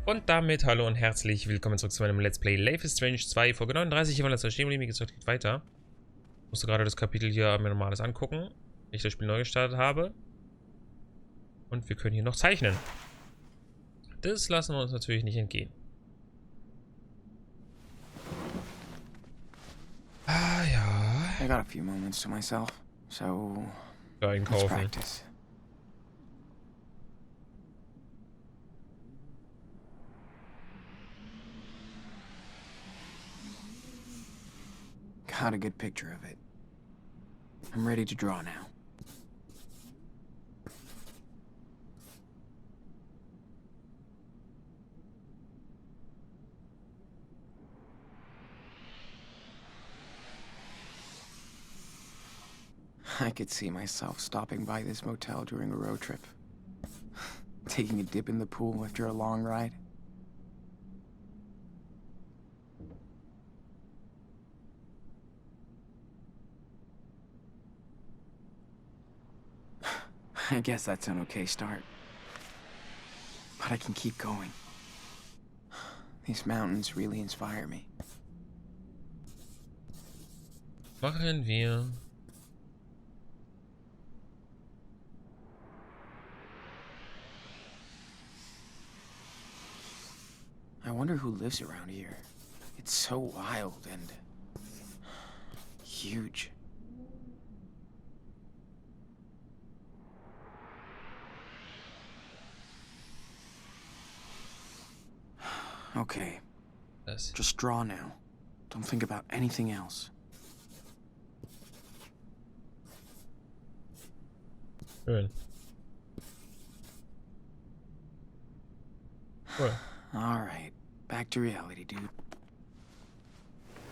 Und damit hallo und herzlich willkommen zurück zu meinem Let's Play Life is Strange 2, Folge 39. Hier war letzter Stehen, wie gesagt, geht weiter. Ich musste gerade das Kapitel hier mir normales angucken, ich das Spiel neu gestartet habe. Und wir können hier noch zeichnen. Das lassen wir uns natürlich nicht entgehen. Ah ja. I got a few moments to myself, so let's Einkaufen. practice. Got a good picture of it. I'm ready to draw now. I could see myself stopping by this motel during a road trip. Taking a dip in the pool after a long ride. I guess that's an okay start. But I can keep going. These mountains really inspire me. Machen wir. I wonder who lives around here. It's so wild and huge. Okay, Das. just draw now. Don't think about anything else. Schön. Cool. Alright, back to reality, dude.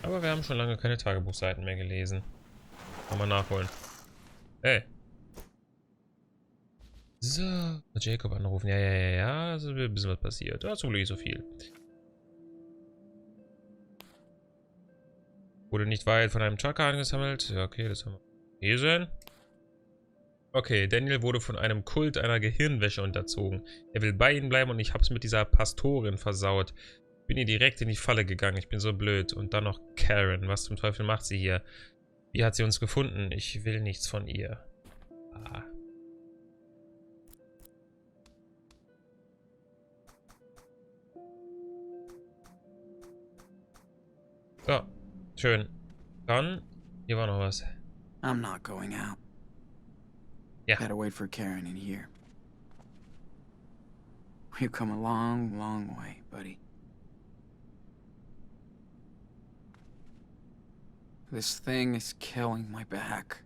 Aber wir haben schon lange keine Tagebuchseiten mehr gelesen. Kann man nachholen. Hey. So. Jacob anrufen. Ja. Also ein bisschen was passiert. Ja, zum Glück nicht so viel. Wurde nicht weit von einem Trucker angesammelt. Ja, okay, das haben wir gelesen. Okay, Daniel wurde von einem Kult einer Gehirnwäsche unterzogen. Er will bei ihnen bleiben und ich hab's mit dieser Pastorin versaut. Bin ihr direkt in die Falle gegangen. Ich bin so blöd. Und dann noch Karen. Was zum Teufel macht sie hier? Wie hat sie uns gefunden? Ich will nichts von ihr. Ah. So, schön. Dann, hier war noch was. I'm not going out. Yeah. Gotta wait for Karen in here. We've come a long, long way, buddy. This thing is killing my back.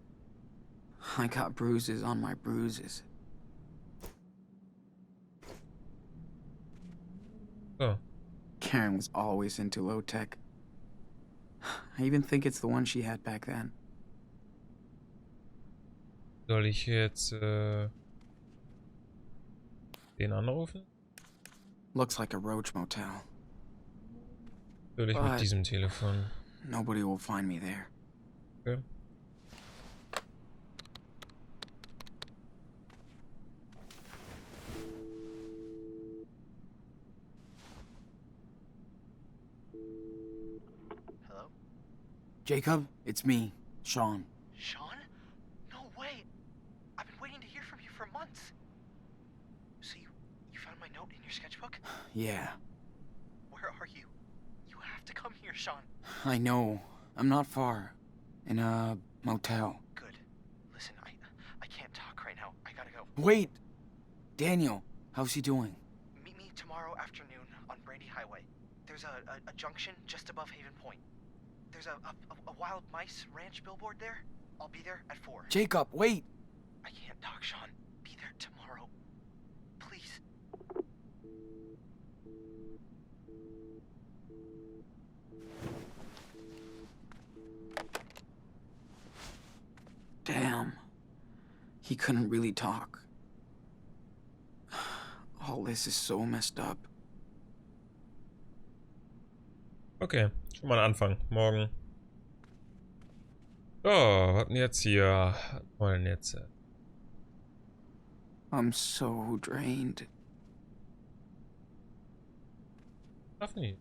I got bruises on my bruises. So. Karen was always into low tech. I even think it's the one she had back then. Soll ich jetzt den anrufen? Looks like a roach motel. Soll ich mit diesem Telefon? Nobody will find me there. Okay. Hello? Jacob, it's me, Sean. Sean? No way! I've been waiting to hear from you for months. So you found my note in your sketchbook? Yeah, Where are you? You have to come here, Sean. I know. I'm not far. In a motel. Good. Listen, I can't talk right now. I gotta go. Wait! Daniel, how's he doing? Meet me tomorrow afternoon on Brandy Highway. There's a junction just above Haven Point. There's a wild mice ranch billboard there. I'll be there at 4. Jacob, wait! I can't talk, Sean. Be there tomorrow. Please. Damn. He couldn't really talk. All this is so messed up. Okay, schon mal ein Anfang. Morgen. So, was denn jetzt hier? Was wollen wir denn jetzt? I'm so drained. Darf nicht.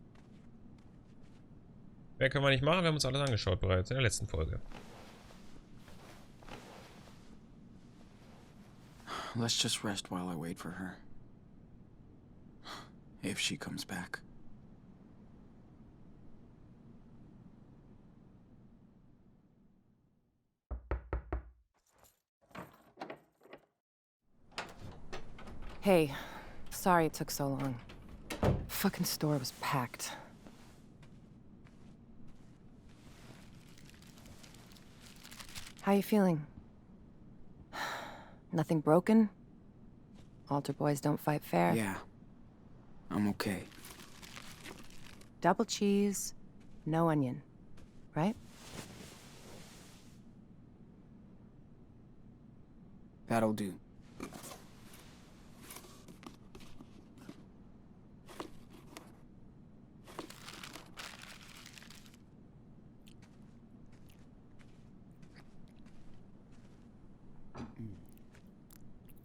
Mehr können wir nicht machen, wir haben uns alles angeschaut bereits in der letzten Folge. Let's just rest while I wait for her. If she comes back. Hey, sorry it took so long. Fucking store was packed. How you feeling? Nothing broken? Altar boys don't fight fair? Yeah. I'm okay. Double cheese, no onion, right? That'll do.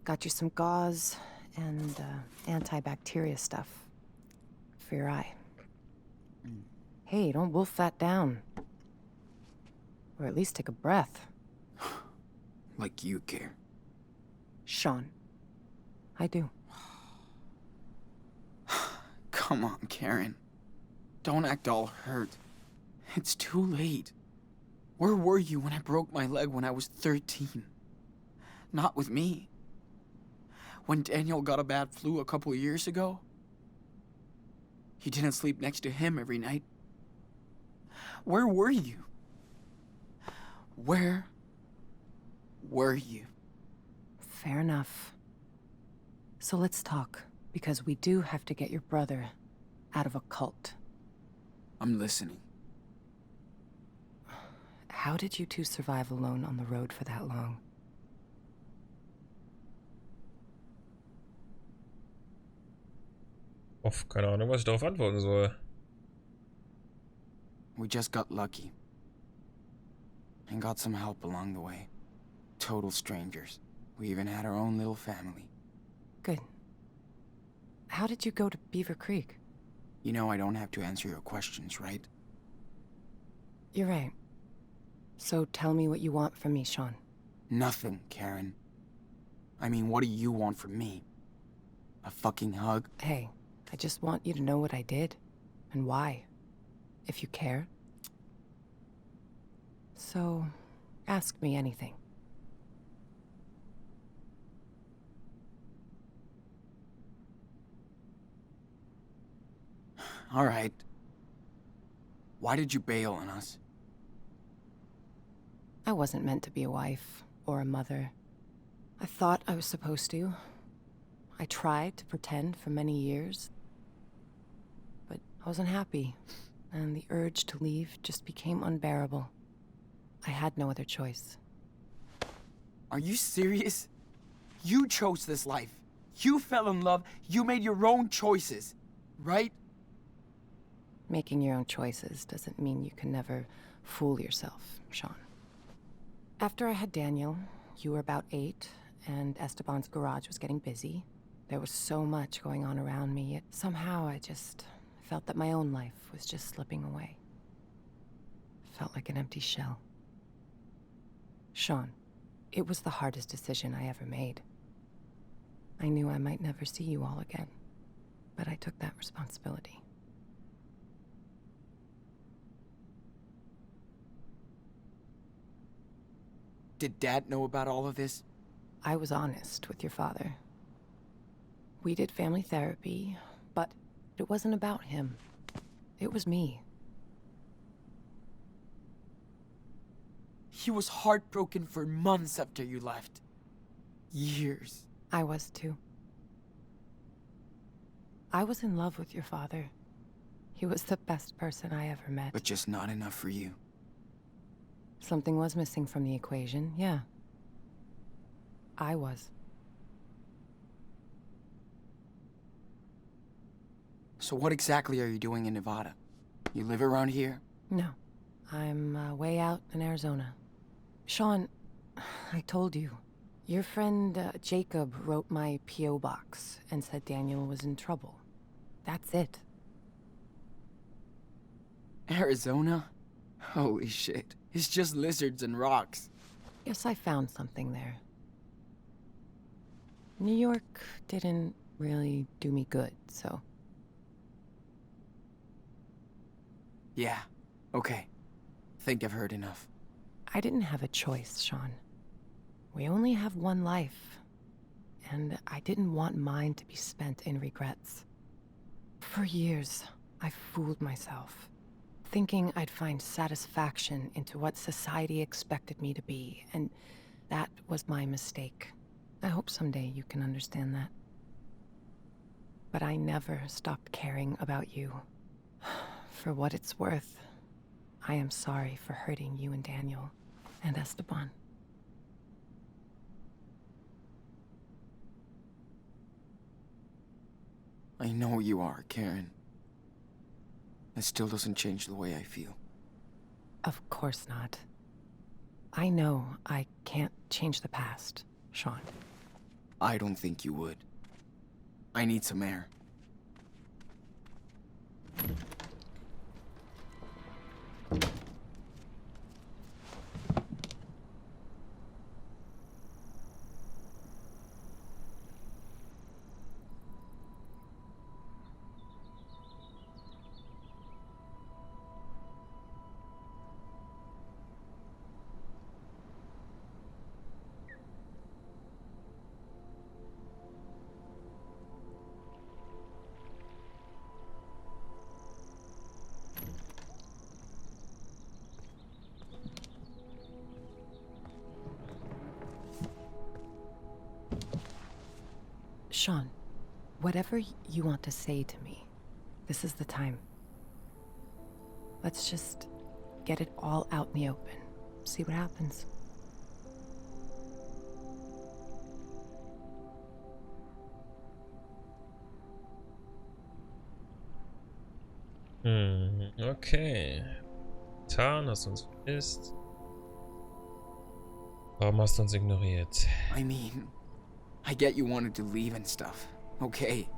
Got you some gauze and antibacteria stuff for your eye. Hey, don't wolf that down. Or at least take a breath. Like you care. Sean, I do. Come on, Karen. Don't act all hurt. It's too late. Where were you when I broke my leg when I was 13? Not with me. When Daniel got a bad flu a couple of years ago, you didn't sleep next to him every night. Where were you? Where were you? Fair enough. So let's talk, because we do have to get your brother out of a cult. I'm listening. How did you two survive alone on the road for that long? Keine Ahnung, was ich darauf antworten soll. We just got lucky. And got some help along the way. Total strangers. We even had our own little family. Good. How did you go to Beaver Creek? You know I don't have to answer your questions, right? You're right. So tell me what you want from me, Sean. Nothing, Karen. I mean, what do you want from me? A fucking hug? Hey, I just want you to know what I did, and why, if you care. So, ask me anything. All right. Why did you bail on us? I wasn't meant to be a wife, or a mother. I thought I was supposed to. I tried to pretend for many years. But I wasn't happy, and the urge to leave just became unbearable. I had no other choice. Are you serious? You chose this life. You fell in love. You made your own choices, right? Making your own choices doesn't mean you can never fool yourself, Sean. After I had Daniel, you were about 8, and Esteban's garage was getting busy. There was so much going on around me, yet somehow I just felt that my own life was just slipping away. Felt like an empty shell. Sean, it was the hardest decision I ever made. I knew I might never see you all again, but I took that responsibility. Did Dad know about all of this? I was honest with your father. We did family therapy, but it wasn't about him. It was me. He was heartbroken for months after you left. Years. I was too. I was in love with your father. He was the best person I ever met. But just not enough for you. Something was missing from the equation, yeah. I was. So what exactly are you doing in Nevada? You live around here? No. I'm way out in Arizona. Sean, I told you. Your friend Jacob wrote my P.O. box and said Daniel was in trouble. That's it. Arizona? Holy shit. It's just lizards and rocks. Guess I found something there. New York didn't really do me good, so... Yeah, okay. Think I've heard enough. I didn't have a choice, Sean. We only have one life, and I didn't want mine to be spent in regrets. For years, I fooled myself, thinking I'd find satisfaction into what society expected me to be, and that was my mistake. I hope someday you can understand that. But I never stopped caring about you. For what it's worth, I am sorry for hurting you and Daniel and Esteban. I know you are, Karen. It still doesn't change the way I feel. Of course not. I know I can't change the past, Sean. I don't think you would. I need some air. Sean, whatever you want to say to me, this is the time. Let's just get it all out in the open. See what happens. Okay. Getan, hast uns vermisst. Warum hast du uns ignoriert? I mean, I get you wanted to leave and stuff. Okay.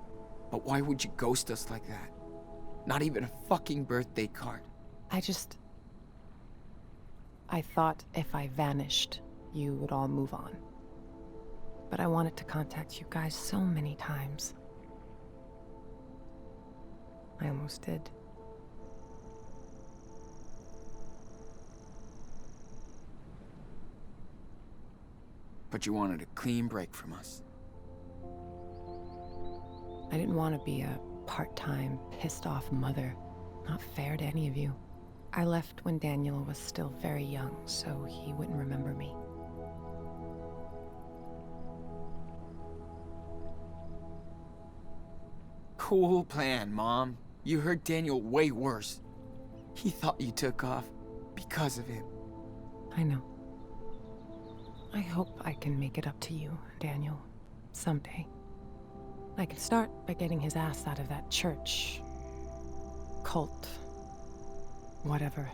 But why would you ghost us like that? Not even a fucking birthday card. I thought if I vanished, you would all move on. But I wanted to contact you guys so many times. I almost did. But you wanted a clean break from us. I didn't want to be a part-time, pissed-off mother. Not fair to any of you. I left when Daniel was still very young, so he wouldn't remember me. Cool plan, Mom. You hurt Daniel way worse. He thought you took off because of him. I know. I hope I can make it up to you, Daniel, someday. I can start by getting his ass out of that church, cult, whatever.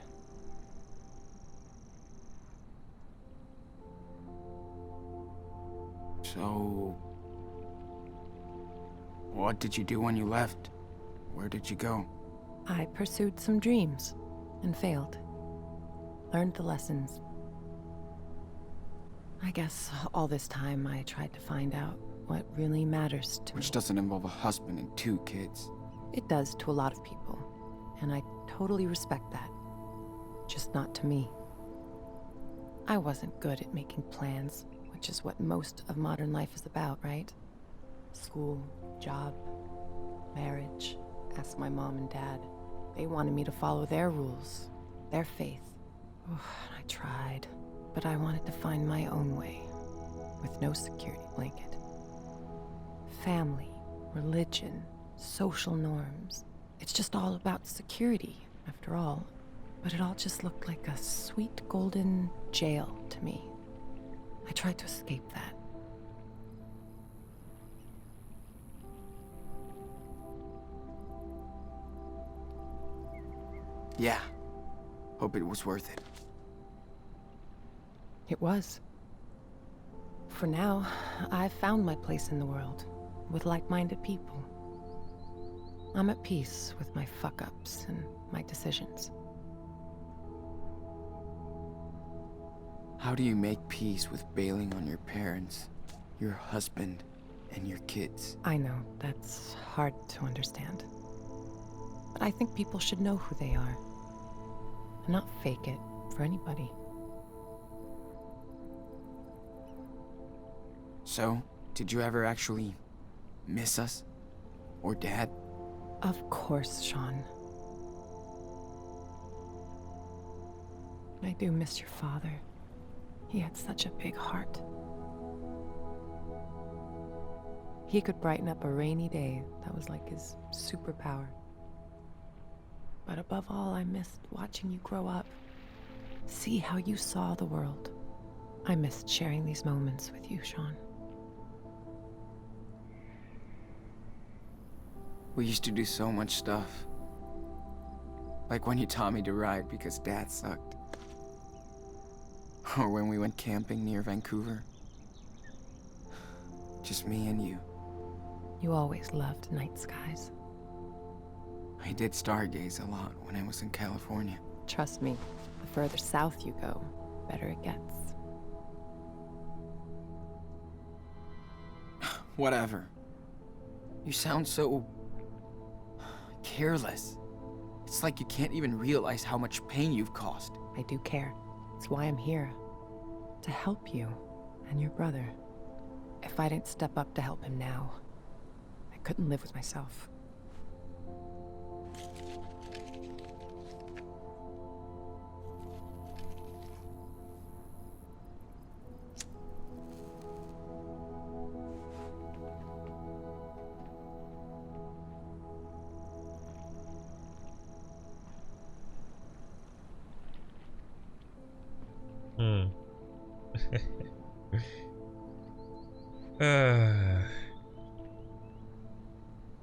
So, what did you do when you left? Where did you go? I pursued some dreams and failed. Learned the lessons. I guess all this time I tried to find out what really matters to me. Which doesn't involve a husband and 2 kids. It does to a lot of people, and I totally respect that. Just not to me. I wasn't good at making plans, which is what most of modern life is about, right? School, job, marriage. Ask my mom and dad. They wanted me to follow their rules, their faith. I tried, but I wanted to find my own way, with no security blanket. Family, religion, social norms. It's just all about security, after all. But it all just looked like a sweet golden jail to me. I tried to escape that. Yeah. Hope it was worth it. It was. For now, I've found my place in the world, with like-minded people. I'm at peace with my fuck-ups and my decisions. How do you make peace with bailing on your parents, your husband, and your kids? I know, that's hard to understand. But I think people should know who they are. And not fake it for anybody. So, did you ever actually miss us? Or Dad? Of course, Sean. I do miss your father. He had such a big heart. He could brighten up a rainy day. That was like his superpower. But above all, I missed watching you grow up. See how you saw the world. I missed sharing these moments with you, Sean. We used to do so much stuff. Like when you taught me to ride because Dad sucked. Or when we went camping near Vancouver. Just me and you. You always loved night skies. I did stargaze a lot when I was in California. Trust me, the further south you go, the better it gets. Whatever. You sound so careless. It's like you can't even realize how much pain you've caused. I do care. It's why I'm here. To help you and your brother. If I didn't step up to help him now, I couldn't live with myself.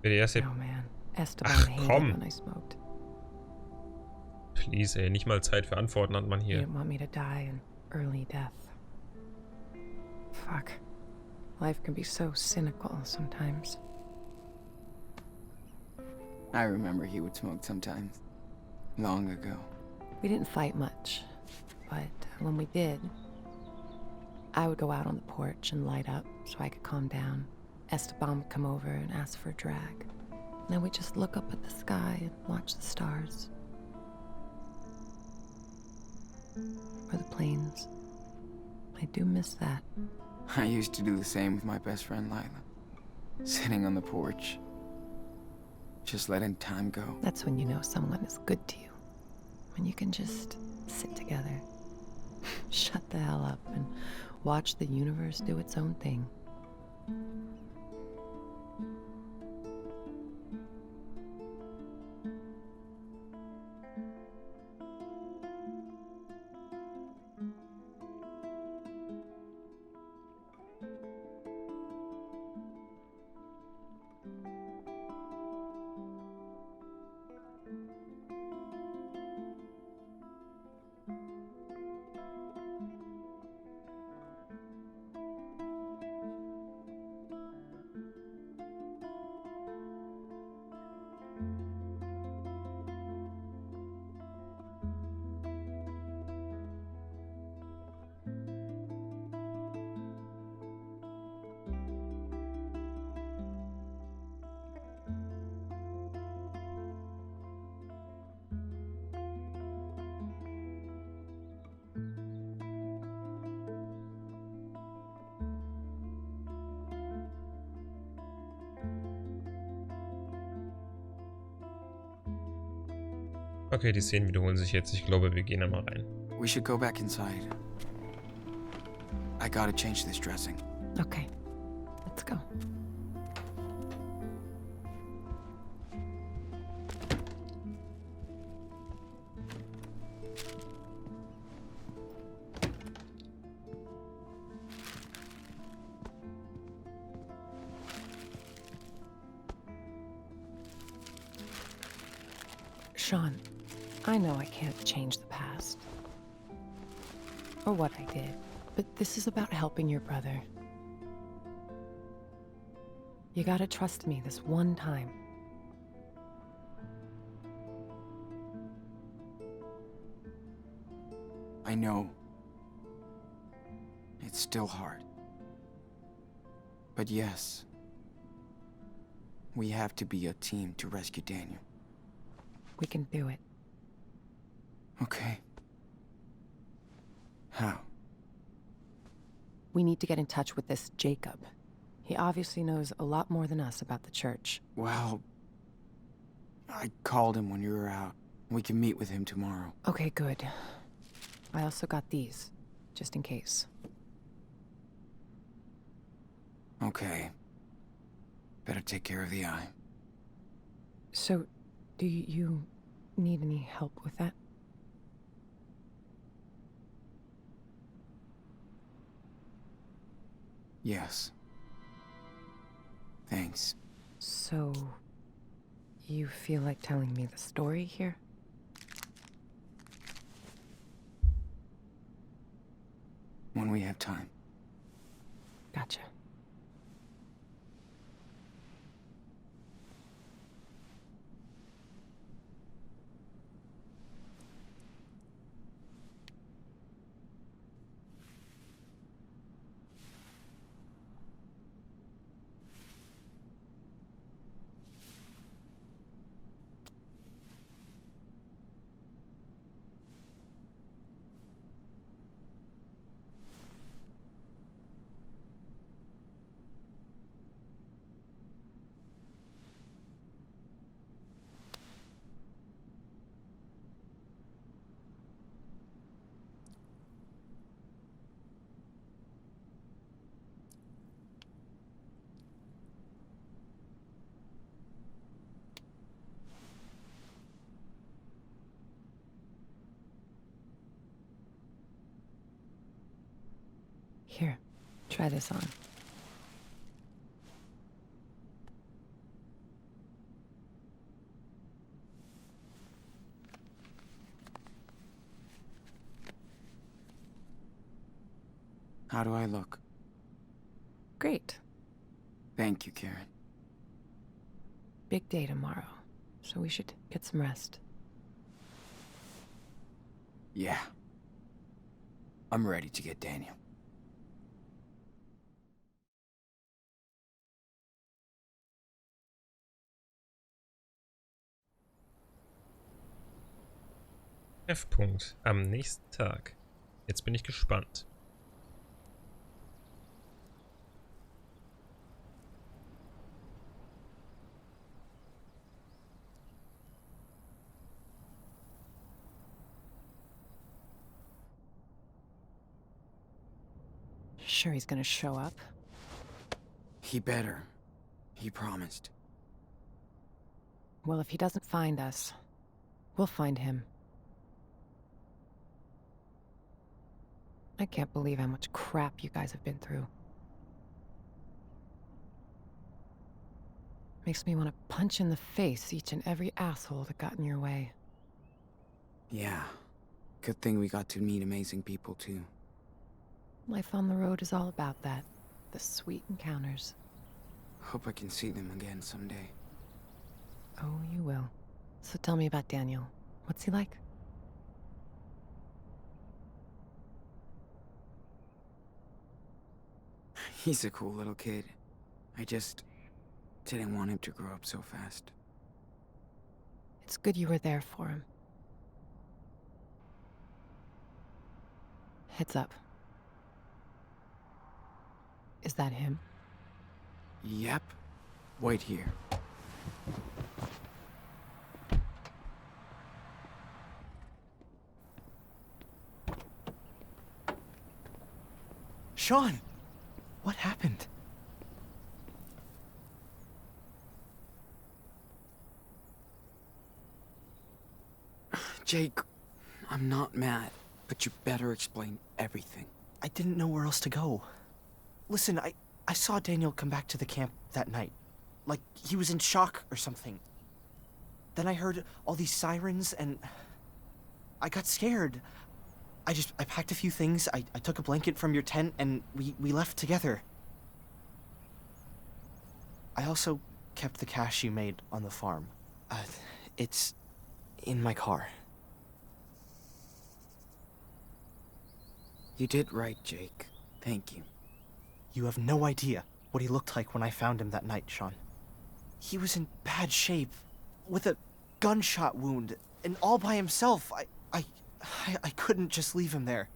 Für die erste... Oh man, Esteban Ach, hated komm. when I smoked. Please, ey, nicht mal Zeit für Antworten hat man He hier. didn't want me to die an early death. Fuck. Life can be so cynical sometimes. I remember he would smoke sometimes. Long ago. We didn't fight much, but when we did, I would go out on the porch and light up so I could calm down. Esteban would come over and ask for a drag. And then we'd just look up at the sky and watch the stars. Or the planes. I do miss that. I used to do the same with my best friend Lila. Sitting on the porch. Just letting time go. That's when you know someone is good to you. When you can just sit together, shut the hell up, and watch the universe do its own thing. Okay, die Szenen wiederholen sich jetzt. Ich glaube, wir gehen da mal rein. We should go back inside. I gotta change this dressing. Okay, let's go. Sean, I know I can't change the past. Or what I did. But this is about helping your brother. You gotta trust me this one time. I know. It's still hard. But yes, we have to be a team to rescue Daniel. We can do it. Okay. How? We need to get in touch with this Jacob. He obviously knows a lot more than us about the church. Well, I called him when you were out. We can meet with him tomorrow. Okay, good. I also got these, just in case. Okay. Better take care of the eye. So, do you need any help with that? Yes. Thanks. So, you feel like telling me the story here? When we have time. Gotcha. Here, try this on. How do I look? Great. Thank you, Karen. Big day tomorrow, so we should get some rest. Yeah. I'm ready to get Daniel. F-Punkt. Am nächsten Tag. Jetzt bin ich gespannt. Sure he's gonna show up? He better. He promised. Well, if he doesn't find us, we'll find him. I can't believe how much crap you guys have been through. Makes me want to punch in the face each and every asshole that got in your way. Yeah. Good thing we got to meet amazing people, too. Life on the road is all about that. The sweet encounters. Hope I can see them again someday. Oh, you will. So tell me about Daniel. What's he like? He's a cool little kid. I just didn't want him to grow up so fast. It's good you were there for him. Heads up. Is that him? Yep. Wait here. Sean! What happened? Jake, I'm not mad, but you better explain everything. I didn't know where else to go. Listen, I saw Daniel come back to the camp that night. Like, he was in shock or something. Then I heard all these sirens and I got scared. I packed a few things, I took a blanket from your tent and we left together. I also kept the cash you made on the farm. It's in my car. You did right, Jake. Thank you. You have no idea what he looked like when I found him that night, Sean. He was in bad shape, with a gunshot wound, and all by himself. I couldn't just leave him there.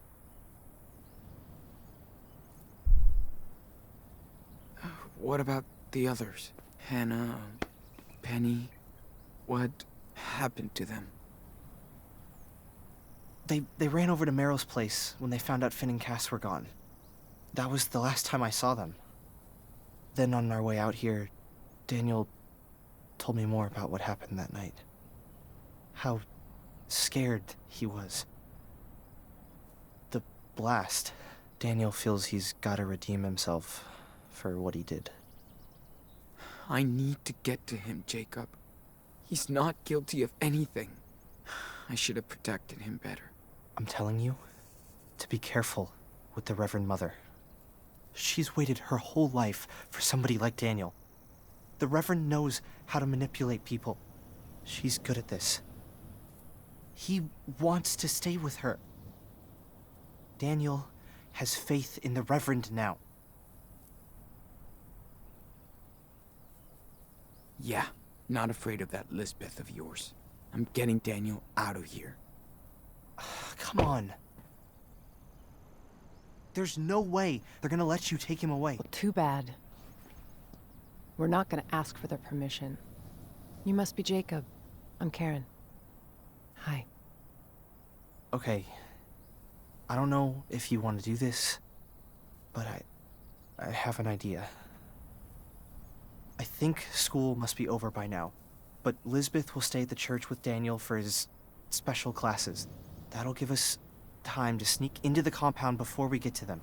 What about the others? Hannah, Penny, what happened to them? They ran over to Meryl's place when they found out Finn and Cass were gone. That was the last time I saw them. Then on our way out here, Daniel told me more about what happened that night. How scared he was. The blast. Daniel feels he's gotta redeem himself for what he did. I need to get to him, Jacob. He's not guilty of anything. I should have protected him better. I'm telling you to be careful with the Reverend Mother. She's waited her whole life for somebody like Daniel. The Reverend knows how to manipulate people. She's good at this. He wants to stay with her. Daniel has faith in the Reverend now. Yeah, not afraid of that Lisbeth of yours. I'm getting Daniel out of here. Come on. There's no way they're gonna let you take him away. Well, too bad. We're not gonna ask for their permission. You must be Jacob. I'm Karen. Hi. Okay. I don't know if you want to do this, but I have an idea. I think school must be over by now, but Lisbeth will stay at the church with Daniel for his special classes. That'll give us time to sneak into the compound before we get to them.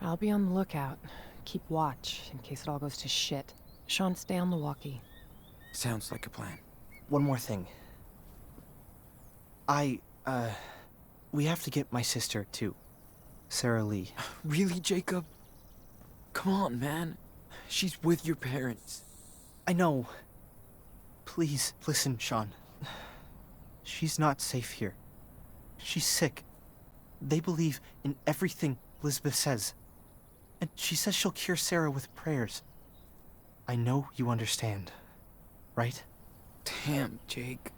I'll be on the lookout. Keep watch in case it all goes to shit. Sean, stay on the walkie. Sounds like a plan. One more thing. We have to get my sister, too. Sarah Lee. Really, Jacob? Come on, man. She's with your parents. I know. Please, listen, Sean. She's not safe here. She's sick. They believe in everything Lisbeth says. And she says she'll cure Sarah with prayers. I know you understand, right? Damn, Jake.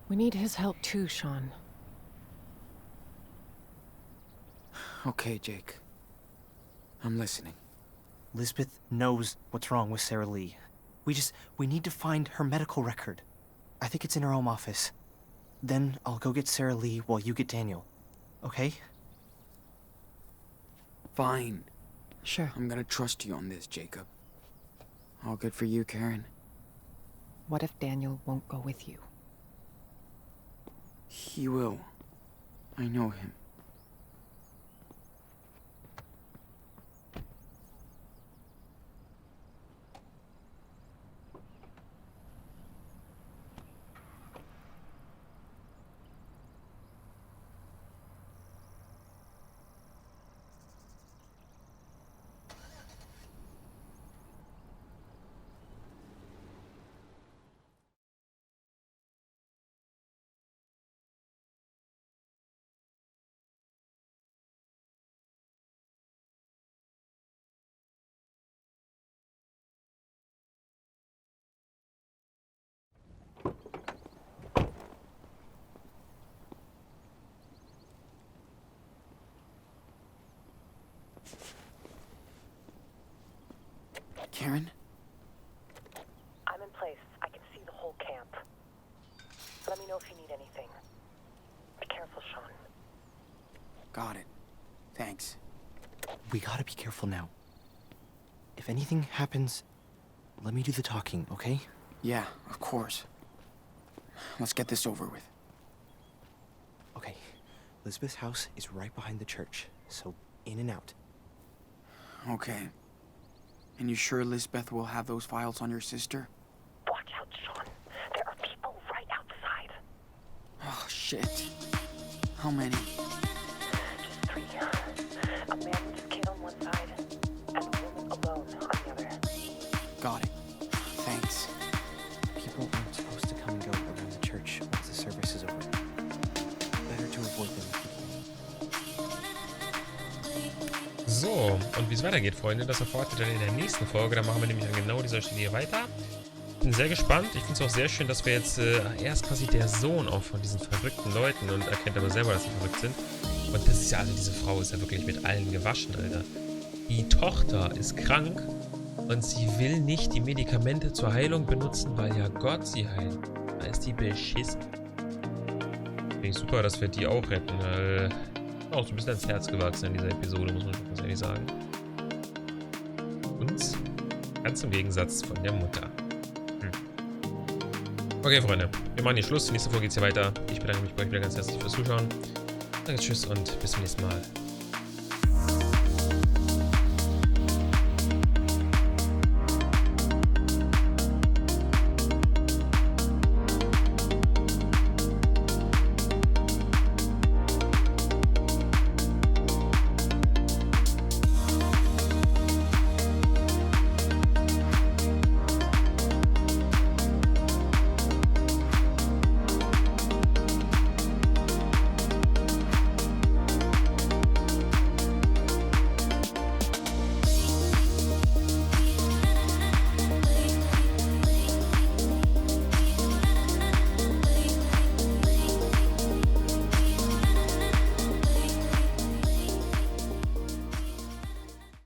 We need his help too, Sean. Okay, Jake. I'm listening. Lisbeth knows what's wrong with Sarah Lee. We need to find her medical record. I think it's in her home office. Then I'll go get Sarah Lee while you get Daniel. Okay? Fine. Sure. I'm gonna trust you on this, Jacob. All good for you, Karen? What if Daniel won't go with you? He will. I know him. Karen? I'm in place. I can see the whole camp. Let me know if you need anything. Be careful, Sean. Got it. Thanks. We gotta be careful now. If anything happens, let me do the talking, okay? Yeah, of course. Let's get this over with. Okay. Lisbeth's house is right behind the church, so in and out. Okay. And you sure Lisbeth will have those files on your sister? Watch out, Sean. There are people right outside. Oh, shit. How many? Just 3. A man with his kid on one side, and a woman alone on the other. Got it. Thanks. People aren't supposed to come and go around the church once the service is over. Better to avoid them. So, und wie es weitergeht, Freunde, das erfahrt ihr dann in der nächsten Folge. Da machen wir nämlich an genau dieser Stelle hier weiter. Bin sehr gespannt. Ich finde es auch sehr schön, dass wir jetzt, er ist quasi der Sohn auch von diesen verrückten Leuten und erkennt aber selber, dass sie verrückt sind. Und das ist ja, also diese Frau ist ja wirklich mit allen gewaschen, Alter. Die Tochter ist krank und sie will nicht die Medikamente zur Heilung benutzen, weil ja Gott sie heilt. Da ist die beschissen. Finde ich super, dass wir die auch retten. Auch so ein bisschen ans Herz gewachsen in dieser Episode, muss man schon ganz ehrlich sagen. Und ganz im Gegensatz von der Mutter. Okay, Freunde, wir machen hier Schluss. Die nächste Folge geht es hier weiter. Ich bedanke mich bei euch wieder ganz herzlich fürs Zuschauen. Danke, tschüss und bis zum nächsten Mal.